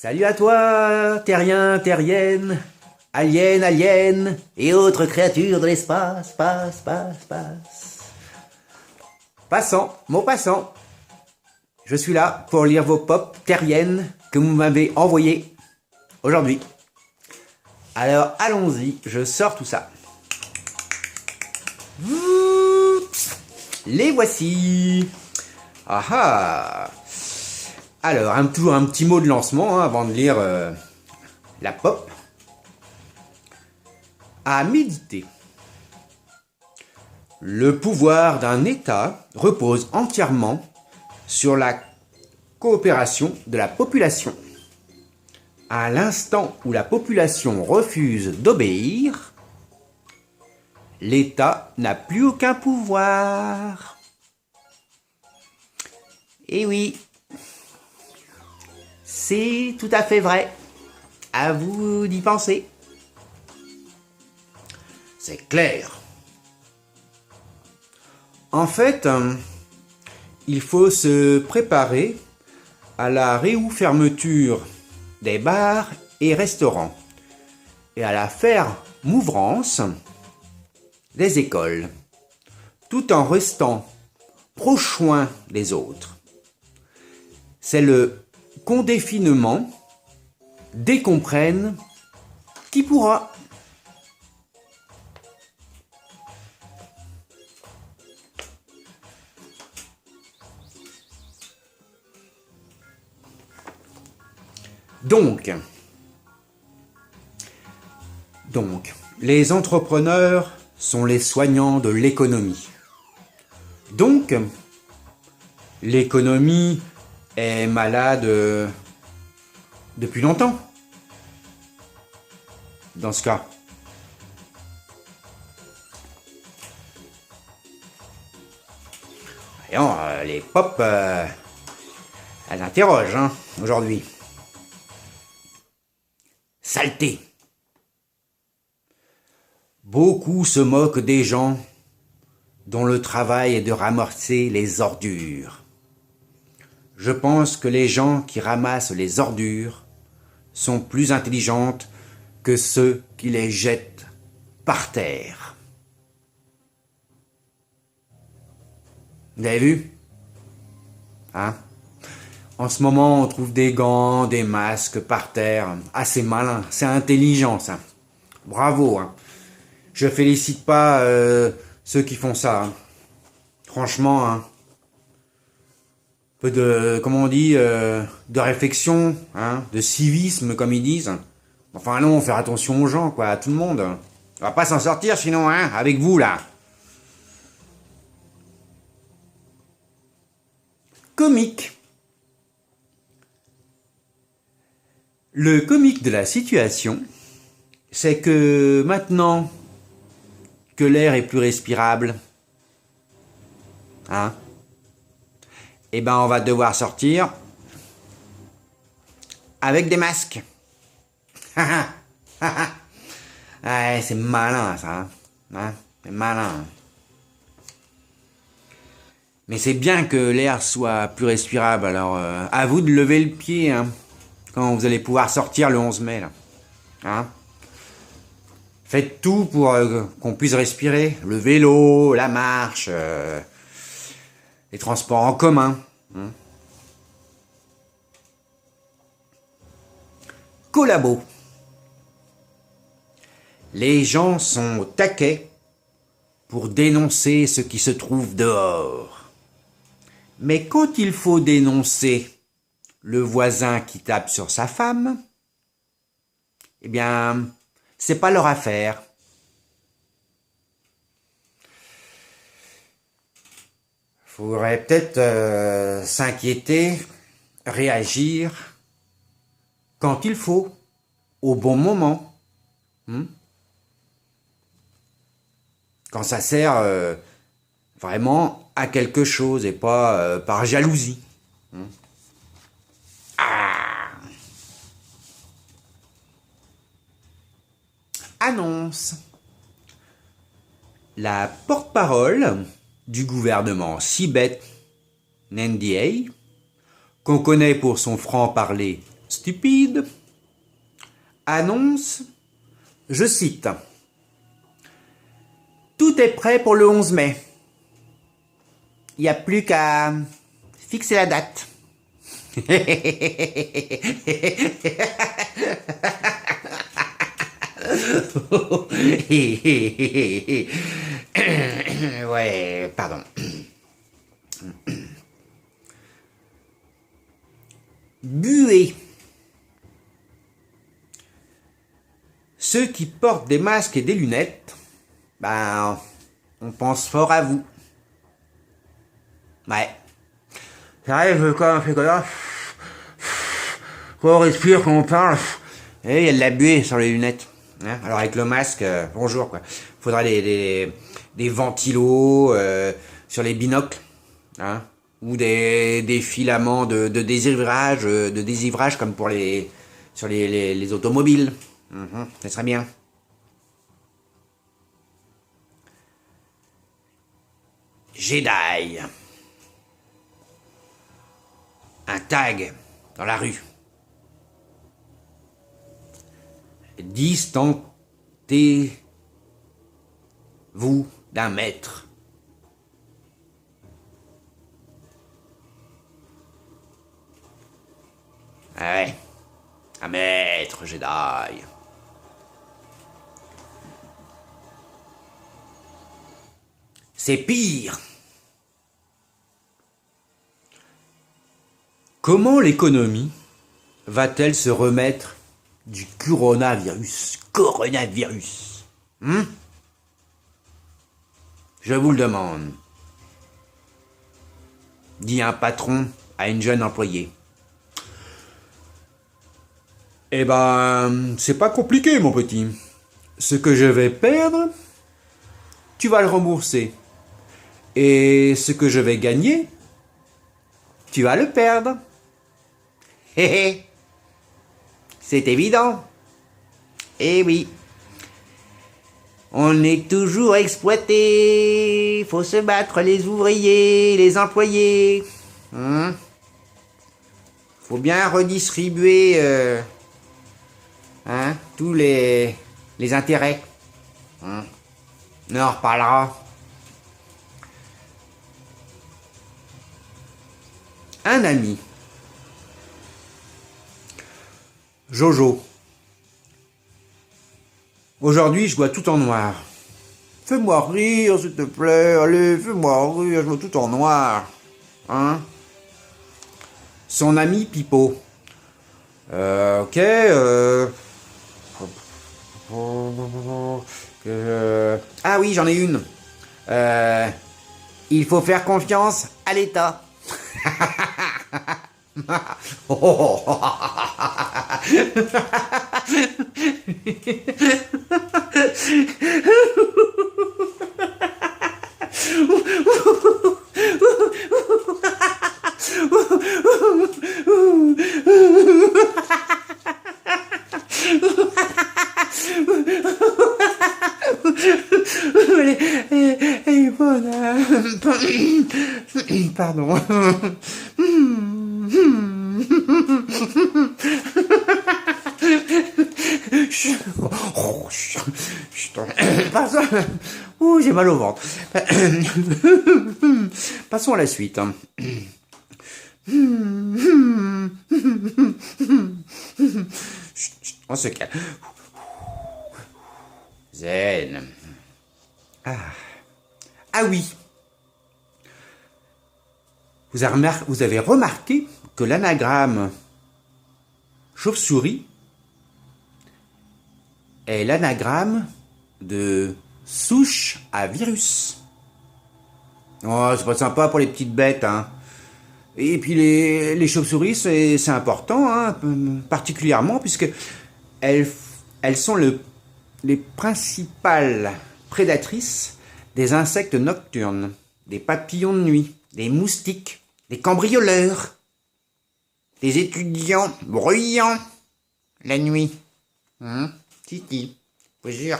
Salut à toi, terrien, terrienne, alien, alien, et autres créatures de l'espace, passe. Passant, mot passant. Je suis là pour lire vos pop terriennes que vous m'avez envoyées aujourd'hui. Alors allons-y, je sors tout ça. Les voici. Ah ah. Alors, toujours un petit mot de lancement avant de lire la pop. À méditer. Le pouvoir d'un État repose entièrement sur la coopération de la population. À l'instant où la population refuse d'obéir, l'État n'a plus aucun pouvoir. Eh oui, c'est tout à fait vrai. À vous d'y penser. C'est clair. En fait, il faut se préparer à la réouverture des bars et restaurants et à la fermouvrance des écoles, tout en restant prochain des autres. C'est le condéfinement, dès qu'on prenne, qui pourra. Donc, les entrepreneurs sont les soignants de l'économie. Donc, l'économie est malade depuis longtemps. Dans ce cas. Voyons, les pop, elles interrogent aujourd'hui. Saleté. Beaucoup se moquent des gens dont le travail est de ramasser les ordures. Je pense que les gens qui ramassent les ordures sont plus intelligentes que ceux qui les jettent par terre. Vous avez vu ? En ce moment, on trouve des gants, des masques par terre. Ah, c'est malin, c'est intelligent, ça. Bravo. Je félicite pas ceux qui font ça. Franchement, peu de, comment on dit, de réflexion, de civisme, comme ils disent. Enfin non, faire attention aux gens, quoi, à tout le monde. On va pas s'en sortir sinon, avec vous, là. Comique. Le comique de la situation, c'est que maintenant que l'air est plus respirable, eh ben on va devoir sortir avec des masques. Ouais, c'est malin ça, c'est malin. Mais c'est bien que l'air soit plus respirable, alors à vous de lever le pied quand vous allez pouvoir sortir le 11 mai là. Faites tout pour qu'on puisse respirer. Le vélo, la marche, les transports en commun. Collabo. Les gens sont au taquet pour dénoncer ce qui se trouve dehors. Mais quand il faut dénoncer le voisin qui tape sur sa femme, eh bien, c'est pas leur affaire. Faudrait peut-être s'inquiéter, réagir quand il faut, au bon moment. Quand ça sert vraiment à quelque chose et pas par jalousie. Annonce. La porte-parole du gouvernement Sibeth Ndiaye, qu'on connaît pour son franc-parler stupide, annonce, je cite, « Tout est prêt pour le 11 mai. Il n'y a plus qu'à fixer la date. » Ouais, pardon. Buée. Ceux qui portent des masques et des lunettes, ben, on pense fort à vous. Ouais. Ça arrive quand on fait comme ça. Quand on respire, quand on parle. Et il y a de la buée sur les lunettes. Hein, alors avec le masque, bonjour quoi. Faudra des ventilos sur les binocles. Hein, ou des filaments de désivrage comme pour sur les automobiles. Ça serait bien. Jedi. Un tag dans la rue. Distantez-vous d'un mètre. Ah ouais, un maître Jedi. C'est pire. Comment l'économie va-t-elle se remettre du coronavirus? Je vous le demande. Dit un patron à une jeune employée. Eh ben, c'est pas compliqué, mon petit. Ce que je vais perdre, tu vas le rembourser. Et ce que je vais gagner, tu vas le perdre. Hé hé. C'est évident. Eh oui. On est toujours exploité. Faut se battre, les ouvriers, les employés. Faut bien redistribuer tous les intérêts. On en reparlera. Un ami. Jojo. Aujourd'hui, je vois tout en noir. Fais-moi rire, s'il te plaît. Allez, fais-moi rire, je vois tout en noir. Hein? Son ami Pipo. Ok. Ah oui, j'en ai une. Il faut faire confiance à l'État. Elle est bonne. Pardon. Ouh, j'ai mal au ventre. Passons à la suite. On se calme. Zen. Ah oui. Vous avez remarqué que l'anagramme chauve-souris est l'anagramme de souche à virus. Oh, c'est pas sympa pour les petites bêtes, hein. Et puis les chauves-souris, c'est important, hein, particulièrement, puisque elles sont les principales prédatrices des insectes nocturnes, des papillons de nuit, des moustiques, des cambrioleurs, des étudiants bruyants la nuit. Si, vous jure.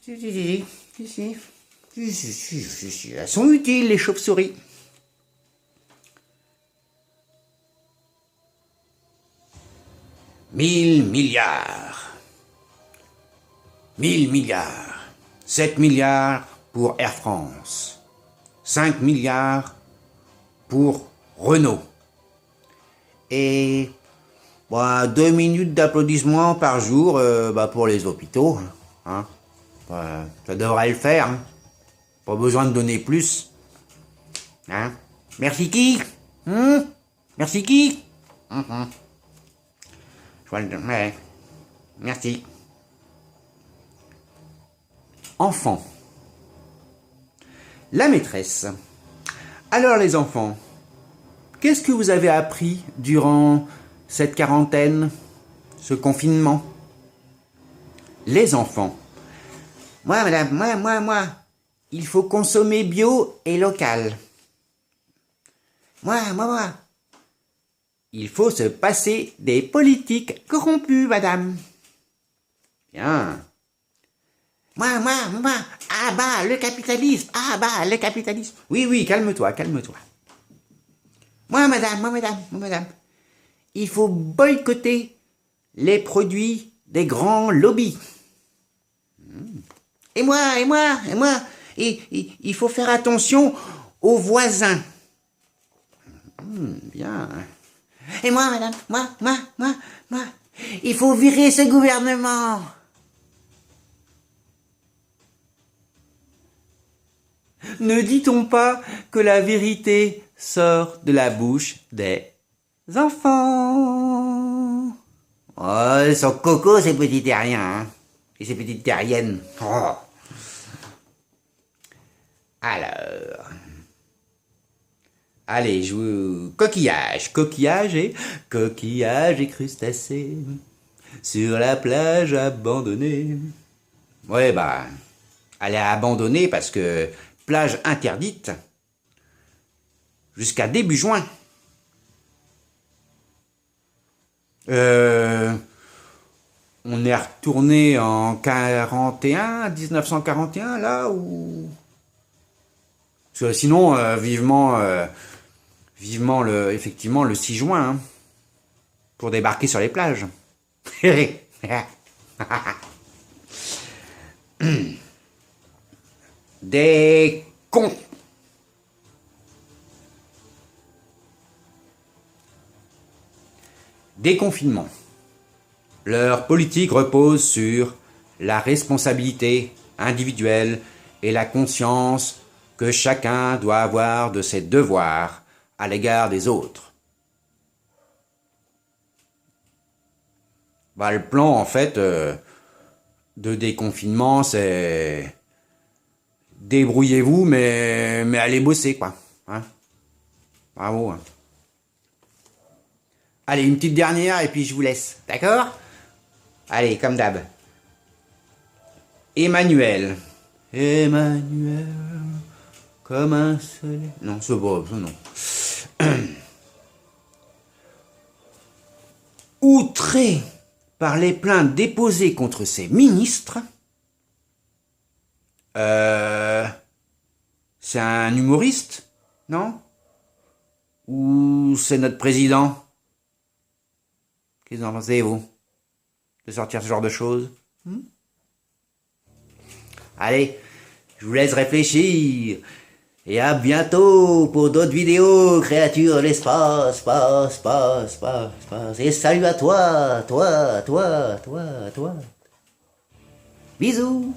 Si. Elles sont utiles, les chauves-souris. 1000 milliards. 1000 milliards. 7 milliards pour Air France. 5 milliards pour Renault. Et 2 minutes d'applaudissements par jour pour les hôpitaux. Hein. Ça devrait le faire. Hein. Pas besoin de donner plus. Hein. Merci qui? Merci qui? Ouais. Merci. Enfants. La maîtresse. Alors les enfants, qu'est-ce que vous avez appris durant cette quarantaine, ce confinement? Les enfants. Moi, madame, moi. Il faut consommer bio et local. Moi. Il faut se passer des politiques corrompues, madame. Bien. Moi. Ah bah, le capitalisme. Oui, calme-toi. Moi, madame. Il faut boycotter les produits des grands lobbies. Et moi. Il faut faire attention aux voisins. Bien. Et moi, madame, moi. Il faut virer ce gouvernement. Ne dit-on pas que la vérité sort de la bouche des enfants? Oh, ils sont coco ces petits terriens, hein. Et ces petites terriennes. Oh. Alors... Allez, je vous... Coquillage et crustacés sur la plage abandonnée. Ouais, elle est abandonnée parce que plage interdite jusqu'à début juin. On est retourné en 1941, là, ou... Parce que sinon, vivement effectivement le 6 juin, hein, pour débarquer sur les plages. Des cons. Déconfinement. Leur politique repose sur la responsabilité individuelle et la conscience que chacun doit avoir de ses devoirs à l'égard des autres. Le plan, en fait, de déconfinement, c'est... Débrouillez-vous, mais allez bosser, quoi. Hein? Bravo. Hein. Allez, une petite dernière, et puis je vous laisse. D'accord? Allez, comme d'hab. Emmanuel, comme un soleil... Non, c'est pas ça, non. Outré par les plaintes déposées contre ses ministres, c'est un humoriste, non? Ou c'est notre président? Qu'est-ce que vous en pensez, vous? De sortir ce genre de choses? Allez, je vous laisse réfléchir. Et à bientôt pour d'autres vidéos, créatures de l'espace, space. Et salut à toi. Bisous.